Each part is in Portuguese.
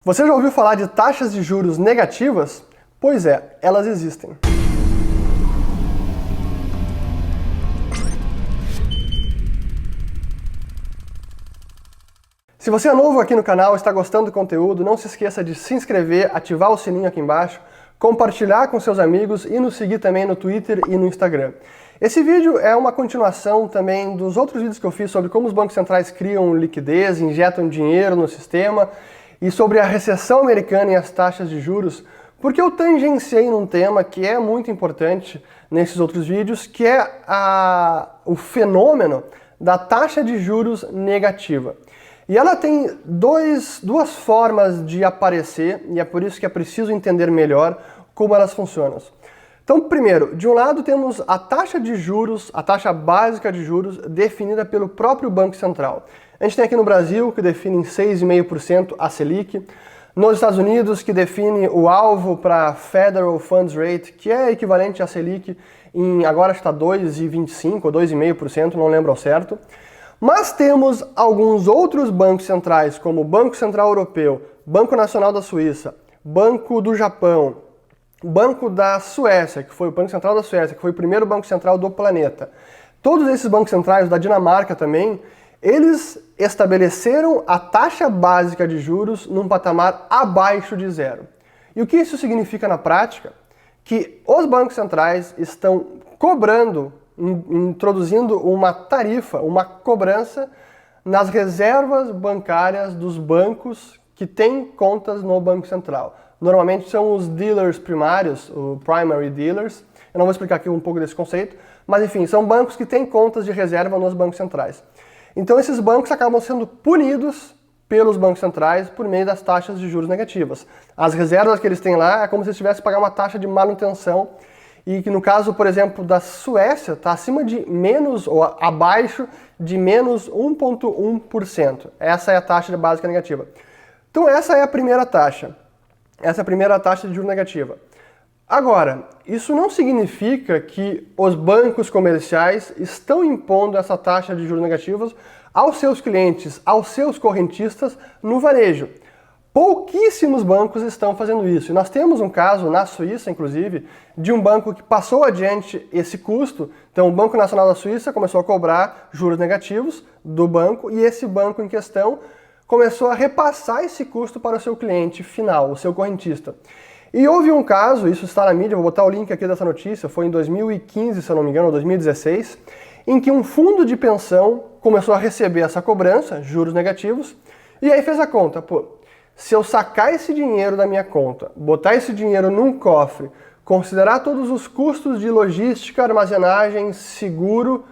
Você já ouviu falar de taxas de juros negativas? Pois é, elas existem. Se você é novo aqui no canal e está gostando do conteúdo, não se esqueça de se inscrever, ativar o sininho aqui embaixo, compartilhar com seus amigos e nos seguir também no Twitter e no Instagram. Esse vídeo é uma continuação também dos outros vídeos que eu fiz sobre como os bancos centrais criam liquidez, injetam dinheiro no sistema e sobre a recessão americana e as taxas de juros, porque eu tangenciei num tema que é muito importante nesses outros vídeos, que é o fenômeno da taxa de juros negativa. E ela tem duas formas de aparecer, e é por isso que é preciso entender melhor como elas funcionam. Então, primeiro, de um lado temos a taxa de juros, a taxa básica de juros, definida pelo próprio Banco Central. A gente tem aqui no Brasil, que define em 6,5% a Selic, nos Estados Unidos, que define o alvo para Federal Funds Rate, que é equivalente à Selic, agora está 2,25% ou 2,5%, não lembro ao certo. Mas temos alguns outros bancos centrais, como o Banco Central Europeu, Banco Nacional da Suíça, Banco do Japão, Banco da Suécia, que foi o Banco Central da Suécia, que foi o primeiro banco central do planeta. Todos esses bancos centrais, da Dinamarca também, eles estabeleceram a taxa básica de juros num patamar abaixo de zero. E o que isso significa na prática? Que os bancos centrais estão cobrando, introduzindo uma tarifa, uma cobrança nas reservas bancárias dos bancos que têm contas no Banco Central. Normalmente são os dealers primários, o primary dealers. Eu não vou explicar aqui um pouco desse conceito, mas enfim, são bancos que têm contas de reserva nos bancos centrais. Então esses bancos acabam sendo punidos pelos bancos centrais por meio das taxas de juros negativas. As reservas que eles têm lá é como se eles tivessem que pagar uma taxa de manutenção, e que no caso, por exemplo, da Suécia, está acima de menos ou abaixo de menos 1,1%. Essa é a taxa básica negativa. Então essa é a primeira taxa. Essa é a primeira taxa de juros negativa. Agora, isso não significa que os bancos comerciais estão impondo essa taxa de juros negativos aos seus clientes, aos seus correntistas no varejo. Pouquíssimos bancos estão fazendo isso. E nós temos um caso na Suíça, inclusive, de um banco que passou adiante esse custo. Então, o Banco Nacional da Suíça começou a cobrar juros negativos do banco e esse banco em questão começou a repassar esse custo para o seu cliente final, o seu correntista. E houve um caso, isso está na mídia, vou botar o link aqui dessa notícia, foi em 2015, se eu não me engano, ou 2016, em que um fundo de pensão começou a receber essa cobrança, juros negativos, e aí fez a conta, se eu sacar esse dinheiro da minha conta, botar esse dinheiro num cofre, considerar todos os custos de logística, armazenagem, seguro,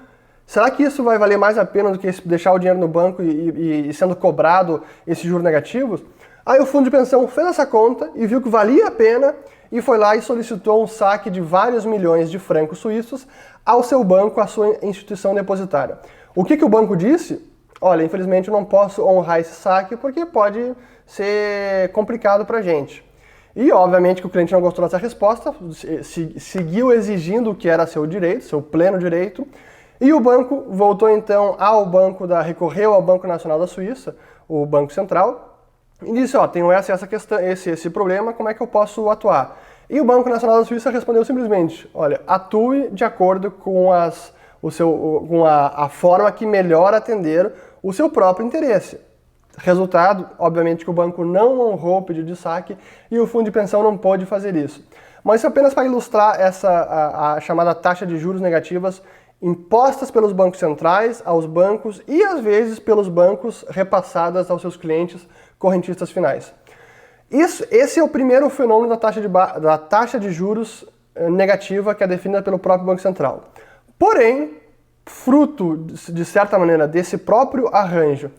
será que isso vai valer mais a pena do que deixar o dinheiro no banco e sendo cobrado esses juros negativos? Aí o fundo de pensão fez essa conta e viu que valia a pena e foi lá e solicitou um saque de vários milhões de francos suíços ao seu banco, à sua instituição depositária. O que o banco disse? Olha, infelizmente eu não posso honrar esse saque porque pode ser complicado para a gente. E obviamente que o cliente não gostou dessa resposta, seguiu exigindo o que era seu direito, seu pleno direito, e o banco voltou então recorreu ao Banco Nacional da Suíça, o Banco Central, e disse, tenho essa questão, esse problema, como é que eu posso atuar? E o Banco Nacional da Suíça respondeu simplesmente, olha, atue de acordo com a forma que melhor atender o seu próprio interesse. Resultado, obviamente que o banco não honrou o pedido de saque e o fundo de pensão não pôde fazer isso. Mas isso apenas para ilustrar a chamada taxa de juros negativas impostas pelos bancos centrais aos bancos e às vezes pelos bancos repassadas aos seus clientes correntistas finais. Esse é o primeiro fenômeno da taxa de juros negativa que é definida pelo próprio Banco Central. Porém, fruto, de certa maneira, desse próprio arranjo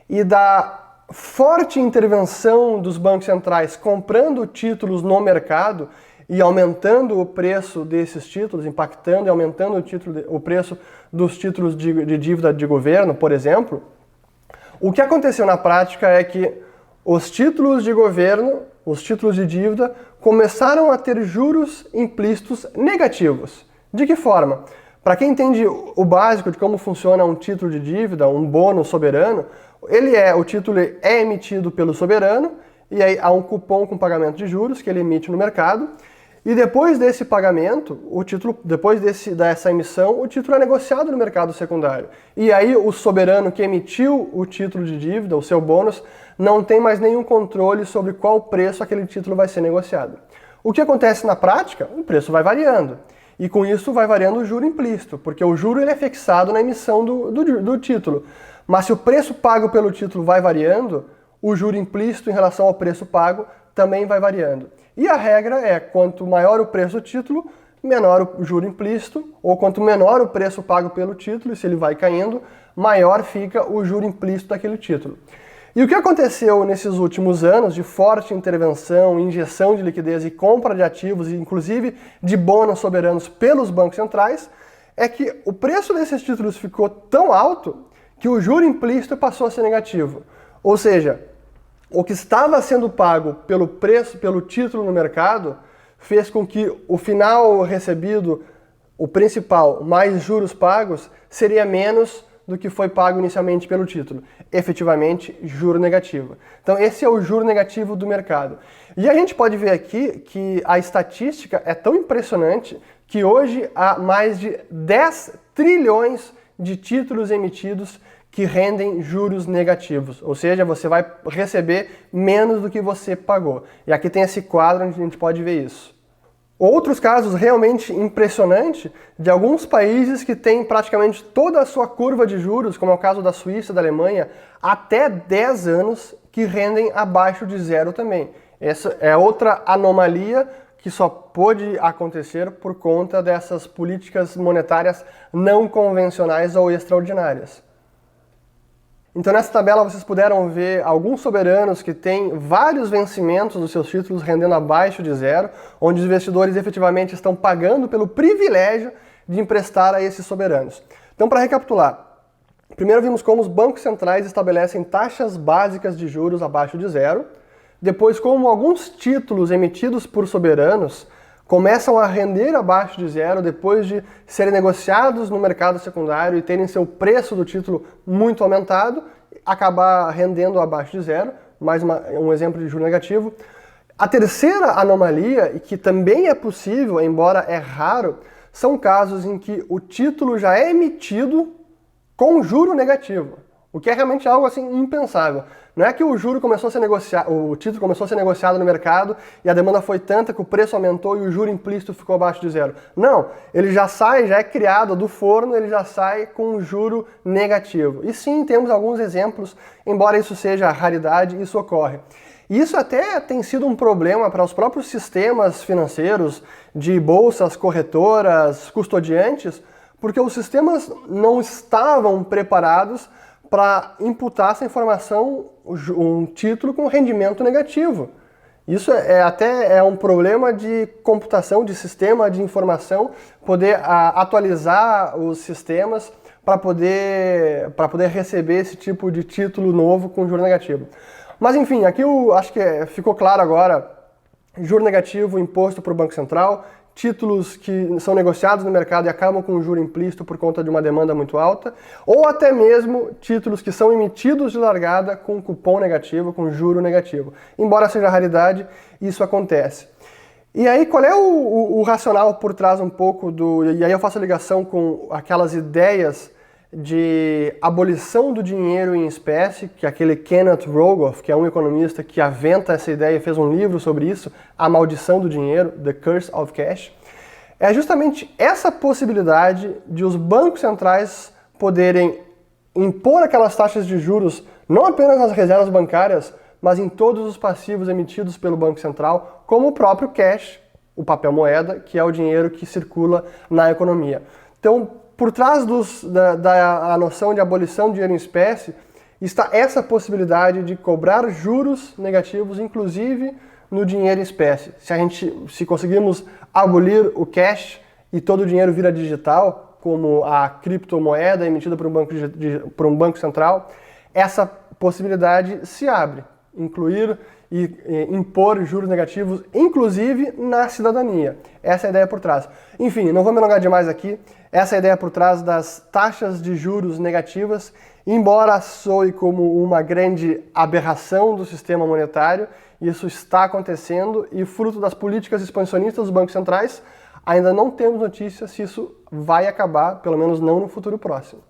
e da forte intervenção dos bancos centrais comprando títulos no mercado e aumentando o preço desses títulos, impactando e aumentando o preço dos títulos de dívida de governo, por exemplo, o que aconteceu na prática é que os títulos de governo, os títulos de dívida, começaram a ter juros implícitos negativos. De que forma? Para quem entende o básico de como funciona um título de dívida, um bônus soberano, o título é emitido pelo soberano e aí há um cupom com pagamento de juros que ele emite no mercado, e depois desse pagamento, depois dessa emissão, o título é negociado no mercado secundário. E aí o soberano que emitiu o título de dívida, o seu bônus, não tem mais nenhum controle sobre qual preço aquele título vai ser negociado. O que acontece na prática? O preço vai variando. E com isso vai variando o juro implícito, porque o juro ele é fixado na emissão do título. Mas se o preço pago pelo título vai variando, o juro implícito em relação ao preço pago também vai variando. E a regra é, quanto maior o preço do título, menor o juro implícito, ou quanto menor o preço pago pelo título, e se ele vai caindo, maior fica o juro implícito daquele título. E o que aconteceu nesses últimos anos de forte intervenção, injeção de liquidez e compra de ativos, e inclusive de bônus soberanos pelos bancos centrais, é que o preço desses títulos ficou tão alto que o juro implícito passou a ser negativo. Ou seja, o que estava sendo pago pelo título no mercado fez com que o final recebido, o principal, mais juros pagos, seria menos do que foi pago inicialmente pelo título. Efetivamente, juro negativo. Então esse é o juro negativo do mercado. E a gente pode ver aqui que a estatística é tão impressionante que hoje há mais de 10 trilhões de títulos emitidos que rendem juros negativos, ou seja, você vai receber menos do que você pagou. E aqui tem esse quadro onde a gente pode ver isso. Outros casos realmente impressionantes de alguns países que têm praticamente toda a sua curva de juros, como é o caso da Suíça e da Alemanha, até 10 anos que rendem abaixo de zero também. Essa é outra anomalia que só pode acontecer por conta dessas políticas monetárias não convencionais ou extraordinárias. Então nessa tabela vocês puderam ver alguns soberanos que têm vários vencimentos dos seus títulos rendendo abaixo de zero, onde os investidores efetivamente estão pagando pelo privilégio de emprestar a esses soberanos. Então para recapitular, primeiro vimos como os bancos centrais estabelecem taxas básicas de juros abaixo de zero, depois como alguns títulos emitidos por soberanos começam a render abaixo de zero depois de serem negociados no mercado secundário e terem seu preço do título muito aumentado, acabar rendendo abaixo de zero, mais um exemplo de juro negativo. A terceira anomalia, e que também é possível, embora é raro, são casos em que o título já é emitido com juro negativo, o que é realmente algo assim impensável. Não é que o juro começou a ser negociado, o título começou a ser negociado no mercado e a demanda foi tanta que o preço aumentou e o juro implícito ficou abaixo de zero. Não, ele já é criado do forno, ele já sai com um juro negativo. E sim, temos alguns exemplos, embora isso seja raridade, isso ocorre. E isso até tem sido um problema para os próprios sistemas financeiros de bolsas, corretoras, custodiantes, porque os sistemas não estavam preparados para imputar essa informação, um título com rendimento negativo. Isso até um problema de computação, de sistema de informação, poder atualizar os sistemas para poder receber esse tipo de título novo com juro negativo. Mas enfim, aqui eu acho que ficou claro agora, juro negativo imposto para o Banco Central, títulos que são negociados no mercado e acabam com um juro implícito por conta de uma demanda muito alta, ou até mesmo títulos que são emitidos de largada com cupom negativo, com juro negativo. Embora seja raridade, isso acontece. E aí, qual é o racional por trás um pouco E aí eu faço a ligação com aquelas ideias de abolição do dinheiro em espécie, que aquele Kenneth Rogoff, que é um economista que aventa essa ideia e fez um livro sobre isso, A Maldição do Dinheiro, The Curse of Cash, é justamente essa possibilidade de os bancos centrais poderem impor aquelas taxas de juros não apenas nas reservas bancárias, mas em todos os passivos emitidos pelo Banco Central, como o próprio cash, o papel moeda, que é o dinheiro que circula na economia. Então, por trás da noção de abolição do dinheiro em espécie, está essa possibilidade de cobrar juros negativos, inclusive no dinheiro em espécie. Se conseguirmos abolir o cash e todo o dinheiro vira digital, como a criptomoeda emitida por um banco central, essa possibilidade se abre. Incluir e impor juros negativos, inclusive na cidadania. Essa é a ideia por trás. Enfim, não vou me alongar demais aqui. Essa é a ideia por trás das taxas de juros negativas, embora soe como uma grande aberração do sistema monetário Isso está acontecendo e, fruto das políticas expansionistas dos bancos centrais, ainda não temos notícias se isso vai acabar, pelo menos não no futuro próximo.